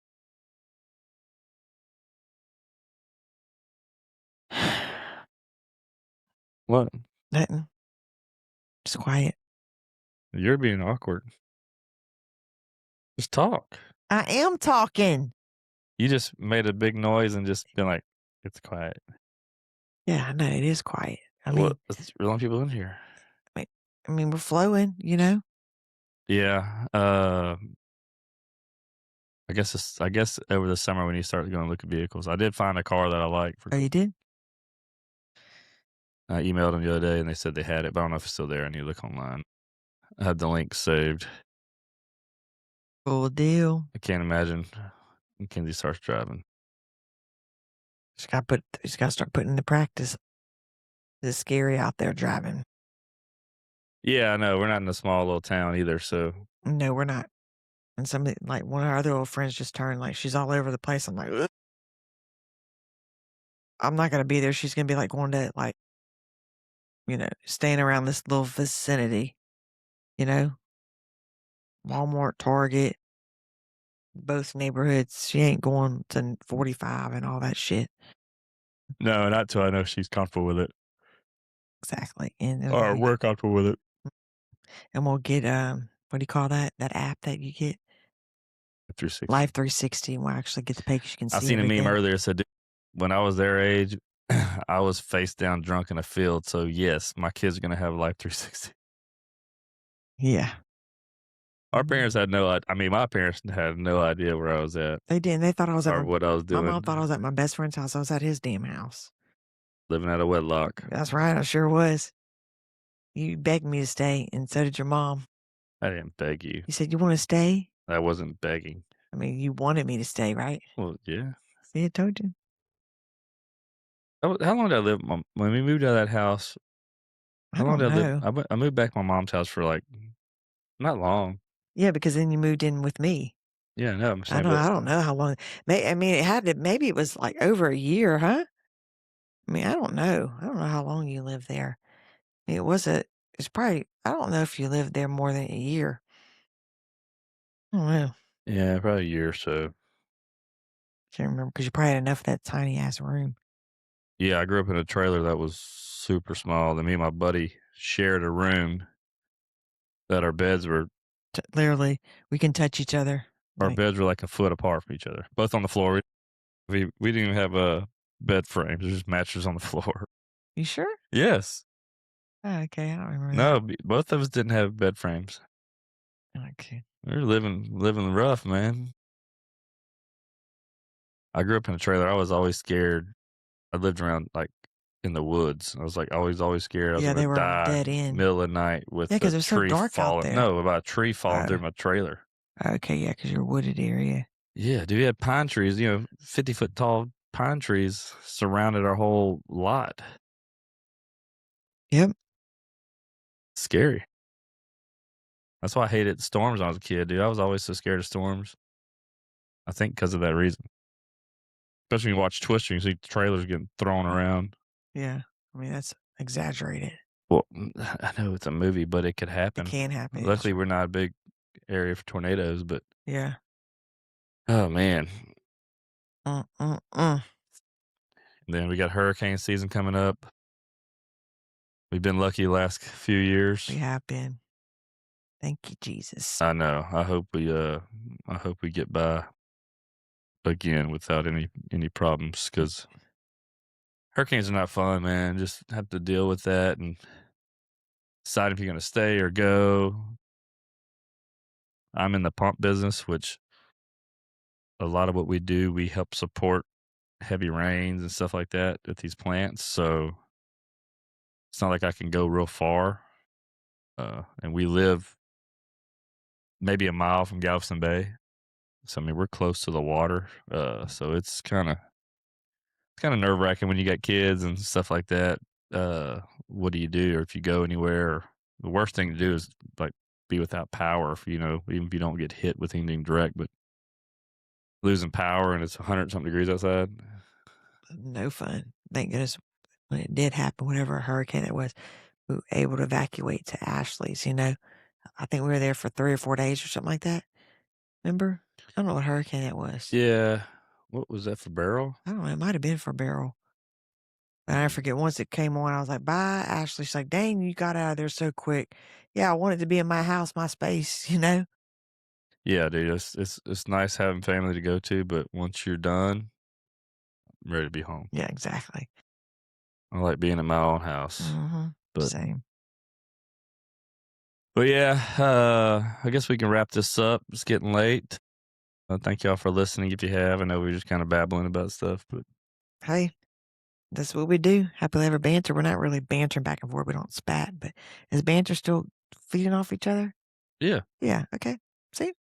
What? Nothing. Just quiet. You're being awkward. Just talk. I am talking. You just made a big noise and just been like, it's quiet. Yeah, I know. It is quiet. I mean, there's a lot of people in here. I mean, we're flowing, you know? Yeah. I guess over the summer when you start going to look at vehicles, I did find a car that I like. Oh, you did? I emailed them the other day and they said they had it, but I don't know if it's still there. I need to look online. I had the link saved. Cool deal. I can't imagine Mackenzie starts driving. Just got to start putting into practice. It's scary out there driving. Yeah, I know. We're not in a small little town either, so. No, we're not. And somebody, one of our other old friends just turned, she's all over the place. I'm like, ugh. I'm not going to be there. She's going to be going to, staying around this little vicinity, Walmart, Target, both neighborhoods. She ain't going to 45 and all that shit. No, not till I know she's comfortable with it. Exactly. And or we're comfortable with it. And we'll get, what do you call that? That app that you get? 360. Life 360. And we'll actually get the picture. You can see I seen everything. A meme earlier that said, when I was their age, I was face down drunk in a field. So yes, my kids are going to have Life 360. Yeah. Our parents had no idea. I mean, my parents had no idea where I was at They didn't. They thought I was at or what I was my mom doing, thought I was at my best friend's house. I was at his damn house. living out of wedlock. That's right. I sure was. You begged me to stay, and so did your mom. I didn't beg you. You said, "You want to stay?" I wasn't begging. I mean, you wanted me to stay, right? Well, yeah. See, I told you. How long did I live? When we moved out of that house, I how long don't did I live? know. I moved back to my mom's house for like not long. Yeah, because then you moved in with me. Yeah, no, I'm I saying, don't. but I don't know how long. I mean, it had to. Maybe it was like over a year, huh? I mean, I don't know. I don't know how long you lived there. It was a. It's probably. I don't know if you lived there more than a year. I don't know. yeah, probably a year or so. Can't remember because you probably had enough of that tiny ass room. Yeah, I grew up in a trailer that was super small. Then me and my buddy shared a room that our beds were Literally, we can touch each other. Like, like a foot apart from each other, both on the floor. We didn't even have a bed frames. There's just mattresses on the floor. you sure? Yes. Oh, okay, I don't remember No, both of us didn't have bed frames. that. Okay. We were living rough, man. I grew up in a trailer. I was always scared. I lived around like in the woods. I was like always scared. I was Yeah, gonna they were on die dead end. middle of the night with Yeah, 'cause a it was so tree dark out falling. there. No, about a tree falling through Oh. my trailer. Okay, yeah, 'cause you're a wooded area. Yeah, dude, we had pine trees, 50-foot tall pine trees surrounded our whole lot. Yep. Scary. That's why I hated storms when I was a kid, dude. I was always so scared of storms. I think because of that reason. Especially when you watch Twister, you see trailers getting thrown around. Yeah. I mean, that's exaggerated. Well, I know it's a movie, but it could happen. It can happen. Luckily, we're not a big area for tornadoes, but Yeah. oh man. Mm. Then we got hurricane season coming up. We've been lucky the last few years. We have been. Thank you, Jesus. I know. I hope we get by again without any problems, because hurricanes are not fun, man. Just have to deal with that and decide if you're going to stay or go. I'm in the pump business, which a lot of what we do, we help support heavy rains and stuff like that at these plants. So it's not like I can go real far. And we live maybe a mile from Galveston Bay. So, I mean, we're close to the water. So it's kind of nerve wracking when you got kids and stuff like that. What do you do? Or if you go anywhere, the worst thing to do is like be without power, even if you don't get hit with anything direct, but losing power and it's 100-something degrees outside. No fun. Thank goodness when it did happen, whatever hurricane it was, we were able to evacuate to Ashley's, I think we were there for 3 or 4 days or something like that. Remember? I don't know what hurricane it was. Yeah. What was that for, Beryl? I don't know. It might have been for Beryl. But I forget, once it came on, I was like, bye, Ashley. She's like, dang, you got out of there so quick. Yeah, I wanted to be in my house, my space, Yeah, dude. It's nice having family to go to, but once you're done, I'm ready to be home. Yeah, exactly. I like being in my own house. Mm-hmm. But Same. But yeah, I guess we can wrap this up. It's getting late. Thank y'all for listening. If you have, I know we're just kind of babbling about stuff, but Hey, that's what we do. Happily ever banter. We're not really bantering back and forth. We don't spat, but is banter still feeding off each other? yeah. Yeah. Okay. See?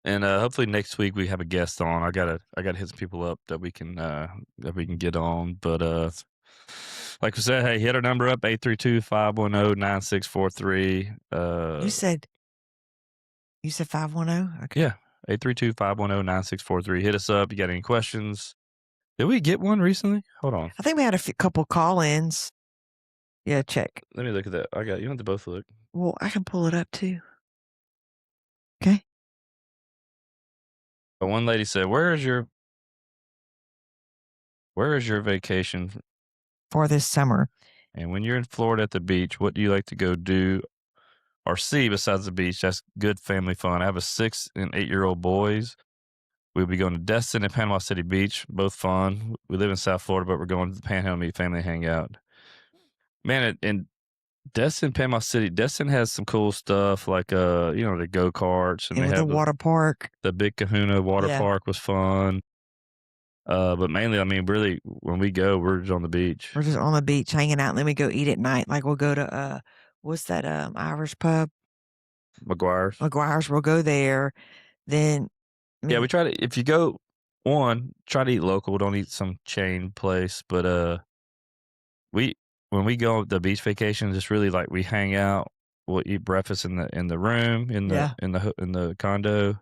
And hopefully next week we have a guest on. I gotta hit some people up that we can get on. But like we said, hey, hit our number up 832-510-9643. You said 510? Okay. Yeah, 832-510-9643. Hit us up. You got any questions? Did we get one recently? Hold on. I think we had a couple call-ins. Yeah, check. Let me look at that. You don't have to both look. Well, I can pull it up too. Okay. But one lady said, "Where is your vacation For this summer? And when you're in Florida at the beach, what do you like to go do or see besides the beach? That's good family fun. I have a 6 and 8-year-old boys. We'll be going to Destin and Panama City Beach, both fun. We live in South Florida, but we're going to the Panhandle to meet family hangout. Man, and Destin, Panama City. Destin has some cool stuff like the go-karts, and And they with the have water park. the Big Kahuna water Yeah. park was fun. But mainly, I mean, really, when we go, we're just on the beach. We're just on the beach hanging out, and then we go eat at night. Like we'll go to what's that Irish pub? McGuire's. We'll go there. Then Yeah, we try to, if you go, try to eat local. Don't eat some chain place. But when we go the beach vacations, it's really like we hang out. We'll eat breakfast in the room in the condo.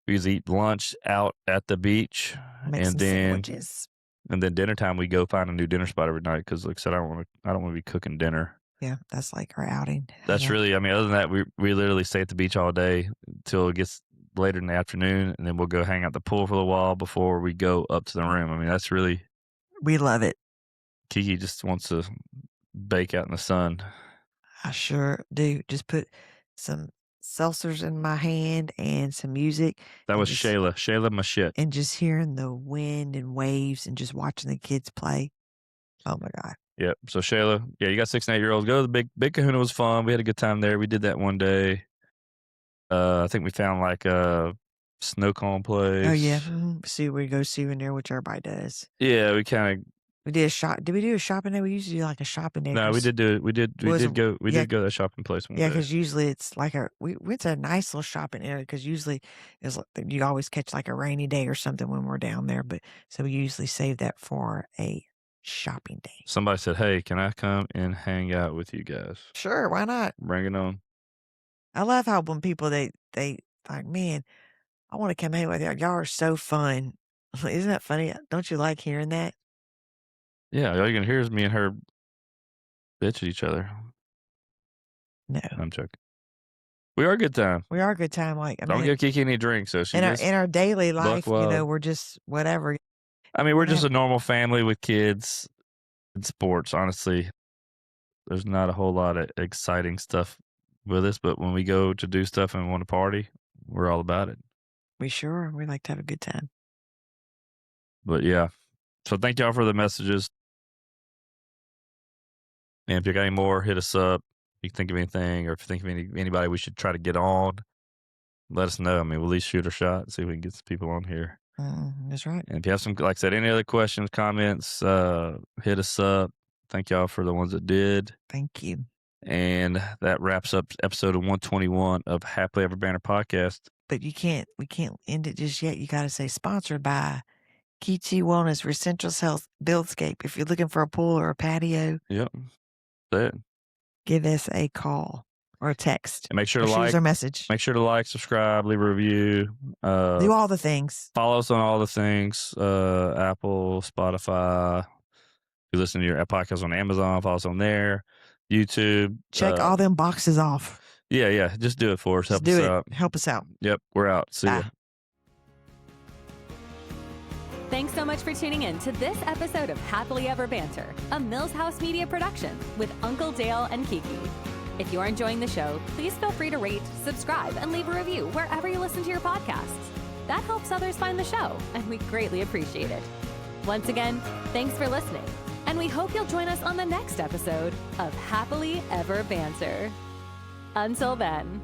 We usually eat lunch out at the beach, make some sandwiches. And then dinner time, we go find a new dinner spot every night because, like I said, I don't want to be cooking dinner. Yeah, that's like our outing. That's really, I mean, other than that, we literally stay at the beach all day until it gets later in the afternoon, and then we'll go hang out the pool for a while before we go up to the room. I mean, that's really, we love it. Kiki just wants to bake out in the sun. I sure do. Just put some seltzers in my hand and some music. That was Shayla my shit. And just hearing the wind and waves and just watching the kids play. Oh my God. Yep. So Shayla, yeah, you got 6 and 8 year olds. Go to the Big Kahuna was fun. We had a good time there. We did that one day. I think we found like a snow cone place. Oh yeah. See, we go souvenir, which everybody does. Yeah, we kind of. We did a shop. Did we do a shopping day? We usually do like a shopping day. No, we did do it. We did go to that shopping place one day. Yeah, because usually it's like we went to a nice little shopping area because usually it's like, you always catch like a rainy day or something when we're down there. But so we usually save that for a shopping day. Somebody said, "Hey, can I come and hang out with you guys?" Sure, why not? Bring it on. I love how when people they like, man, I want to come hang with you. Y'all are so fun. Isn't that funny? Don't you like hearing that? Yeah, all you're gonna hear is me and her bitch at each other. No, I'm joking. We are a good time. We are a good time. Like, don't give Kiki any drinks, so she in our daily life, we're just whatever. I mean, we're just a normal family with kids and sports. Honestly, there's not a whole lot of exciting stuff with us, but when we go to do stuff and want to party, we're all about it. We like to have a good time. But yeah, so thank y'all for the messages. And if you got any more, hit us up. If you think of anything, or if you think of anybody we should try to get on, let us know. I mean, we'll at least shoot a shot, see if we can get some people on here. That's right. And if you have some, like I said, any other questions, comments, hit us up. Thank y'all for the ones that did. Thank you. And that wraps up episode of 121 of Happily Ever Banter Podcast. But we can't end it just yet. You got to say sponsored by Key Wellness, Essentials Health, Buildscape. If you're looking for a pool or a patio, yep, that's it. Give us a call or a text. And make sure to like our message. Make sure to like, subscribe, leave a review. Do all the things. Follow us on all the things. Apple, Spotify. If you listen to your podcast on Amazon, follow us on there. YouTube. Check all them boxes off. Yeah. Just do it for us. Help us out. Help us out. Yep. We're out. See ya. Thanks so much for tuning in to this episode of Happily Ever Banter, a Mills House Media production with Uncle Dale and Kiki. If you're enjoying the show, please feel free to rate, subscribe, and leave a review wherever you listen to your podcasts. That helps others find the show, and we greatly appreciate it. Once again, thanks for listening, and we hope you'll join us on the next episode of Happily Ever Banter. Until then.